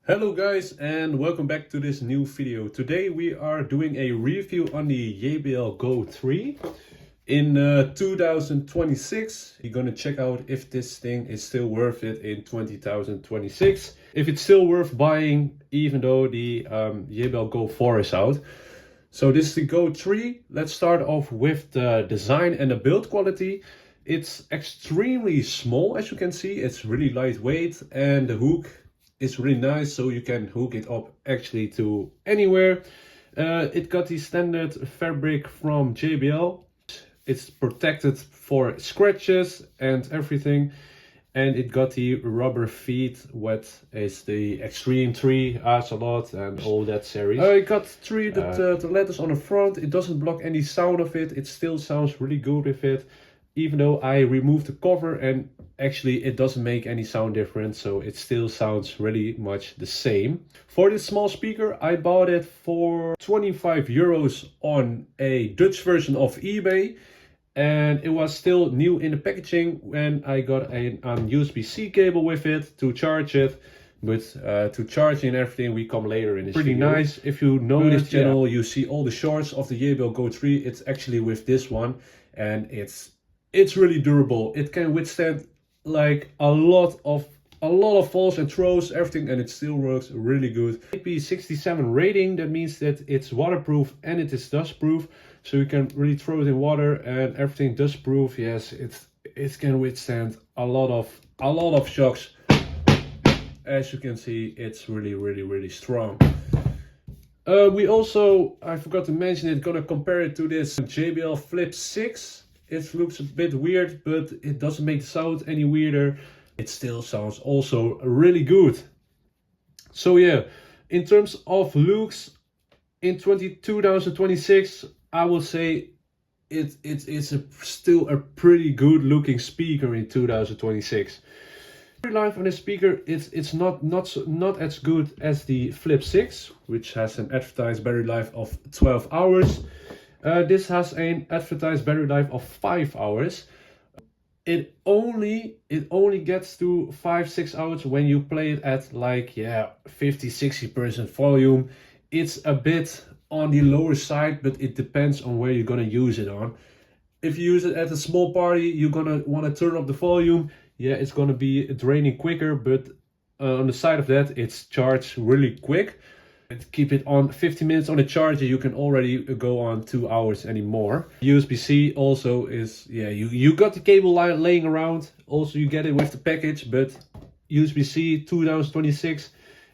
Hello guys, and welcome back to this new video. Today we are doing a review on the JBL Go 3 in 2026. You're gonna check out if this thing is still worth it in 2026. If it's still worth buying even though the JBL Go 4 is out. So this is the Go 3. Let's start off with the design and the build quality. It's extremely small, as you can see. It's really lightweight and the hook is really nice, so you can hook it up actually to anywhere. It got the standard fabric from JBL. It's protected for scratches and everything, and it got the rubber feet. What is the Xtreme 3, Axolot, and all that series. It got the letters on the front. It doesn't block any sound of it. It still sounds really good with it, even though I removed the cover, and actually it doesn't make any sound difference, so it still sounds really much the same. For this small speaker, I bought it for 25 euros on a Dutch version of eBay, and it was still new in the packaging when I got a USB-C cable with it to charge it. But to charge and everything we come later in this video. Pretty nice. If you know this channel, you see all the shorts of the JBL Go 3. It's actually with this one, and it's really durable. It can withstand like a lot of falls and throws, everything, and it still works really good. IP67 rating, that means that it's waterproof and it is dust proof, so you can really throw it in water and everything dust proof. Yes, it can withstand a lot of shocks. As you can see, it's really strong. We also, I forgot to mention it, gonna compare it to this JBL Flip 6. It looks a bit weird, but it doesn't make the sound any weirder. It still sounds also really good. So yeah, in terms of looks, in 2026, I will say it's still a pretty good looking speaker in 2026. Battery life on this speaker, it's not as good as the Flip 6, which has an advertised battery life of 12 hours. This has an advertised battery life of 5 hours. It only gets to 5-6 hours when you play it at like 50-60% volume. It's a bit on the lower side, but it depends on where you're gonna use it on. If you use it at a small party, you're gonna want to turn up the volume. Yeah, it's gonna be draining quicker, but on the side of that, it's charged really quick. Keep it on 50 minutes on the charger, you can already go on 2 hours anymore. USB-C also is, you got the cable laying around. Also, you get it with the package, but USB-C 2026,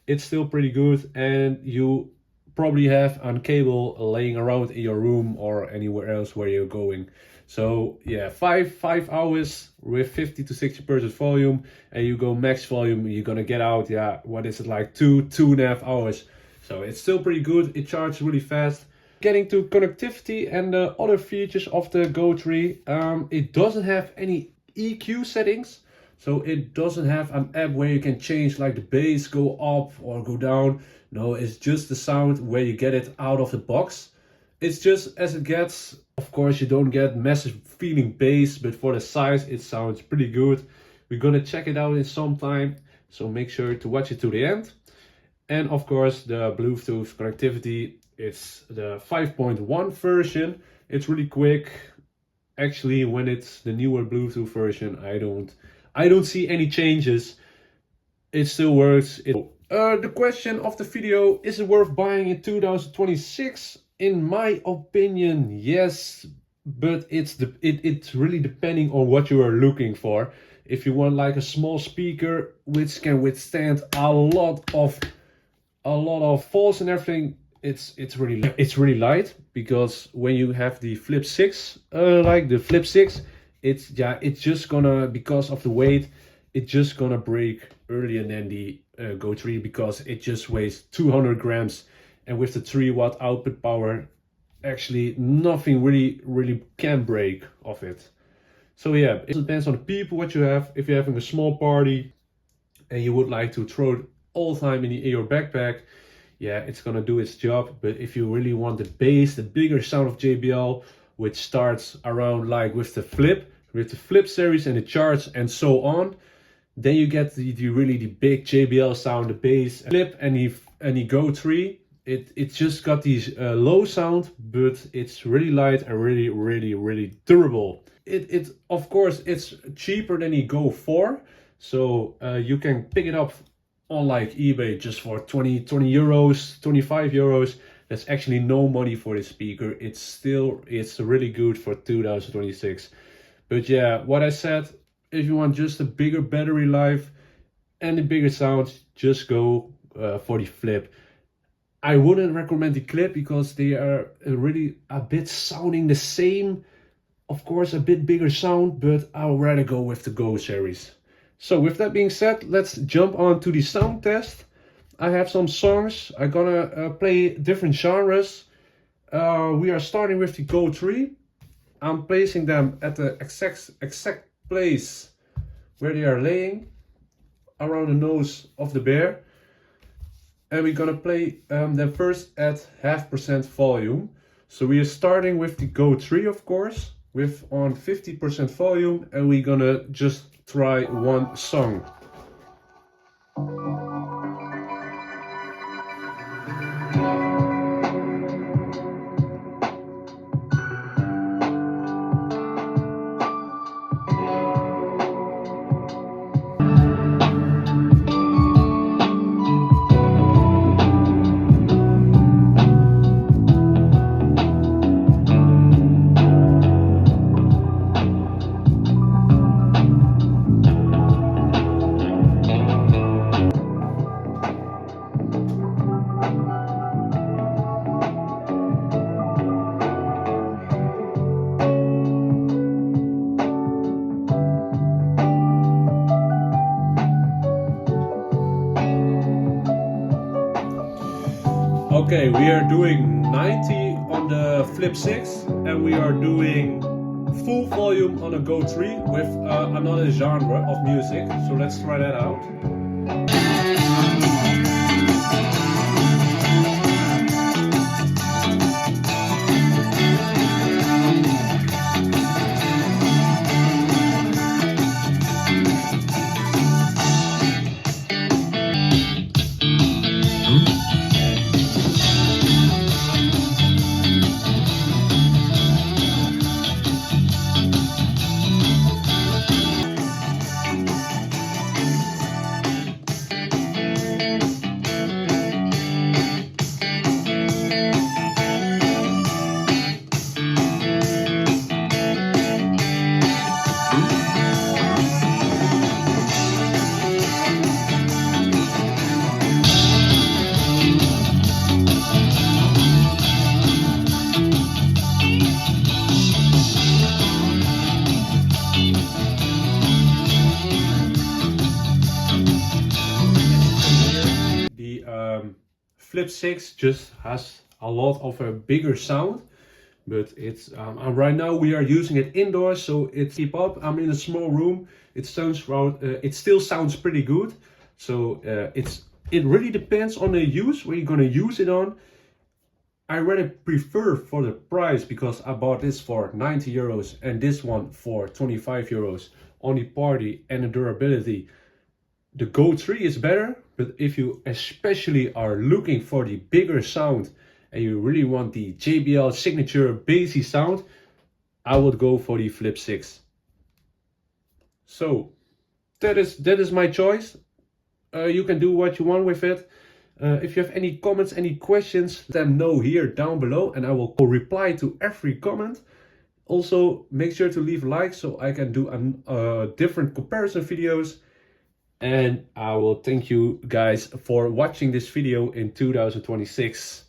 it's still pretty good, and you probably have a cable laying around in your room or anywhere else where you're going. So yeah, 5 hours with 50-60% volume, and you go max volume, you're gonna get out, what is it, like 2.5 hours. So it's still pretty good. It charges really fast. Getting to connectivity and the other features of the Go 3, it doesn't have any EQ settings. So it doesn't have an app where you can change like the bass, go up or go down. No, it's just the sound where you get it out of the box. It's just as it gets. Of course, you don't get massive feeling bass, but for the size, it sounds pretty good. We're gonna check it out in some time, so make sure to watch it to the end. And of course, the Bluetooth connectivity, it's the 5.1 version. It's really quick. Actually, when it's the newer Bluetooth version, I don't see any changes. It still works. The question of the video, is it worth buying in 2026? In my opinion, yes, but it's really depending on what you are looking for. If you want like a small speaker which can withstand a lot of falls and everything, it's really light, because when you have the Flip 6, like the Flip 6, it's just gonna, because of the weight, it's just gonna break earlier than the Go 3, because it just weighs 200 grams, and with the 3-watt output power, actually nothing really can break of it. So yeah, it depends on the people what you have. If you're having a small party and you would like to throw it all the time in your backpack, yeah, it's gonna do its job. But if you really want the bass, the bigger sound of JBL, which starts around like with the Flip series and the Charge and so on, Then you get the really the big JBL sound, the bass, flip, and the Go 3. It's just got these low sound, but it's really light and really durable. It of course it's cheaper than the Go 4, so you can pick it up on like eBay just for 20 euros, 25 euros. That's actually no money for this speaker. It's really good for 2026. But yeah, what I said, if you want just a bigger battery life and a bigger sound, just go for the flip. I wouldn't recommend the clip because they are really a bit sounding the same. Of course, a bit bigger sound, but I'll rather go with the Go series. So with that being said, let's jump on to the sound test. I have some songs. I'm gonna play different genres. We are starting with the Go 3. I'm placing them at the exact place where they are laying, around the nose of the bear. And we're gonna play them first at 0.5% volume. So we are starting with the Go 3, of course, with on 50% volume, and we're gonna just try one song. Okay, we are doing 90 on the Flip 6 and we are doing full volume on a Go 3 with another genre of music. So let's try that out. Flip 6 just has a lot of a bigger sound, but it's right now we are using it indoors, so it's keep up. I'm in a small room. It still sounds pretty good. So it really depends on the use where you're gonna use it on. I rather prefer for the price, because I bought this for 90 euros and this one for 25 euros on the party and the durability. The Go 3 is better, but if you especially are looking for the bigger sound and you really want the JBL signature bassy sound, I would go for the Flip 6. So that is my choice. You can do what you want with it. If you have any comments, any questions, let them know here down below and I will reply to every comment. Also, make sure to leave likes so I can do different comparison videos. And I will thank you guys for watching this video in 2026.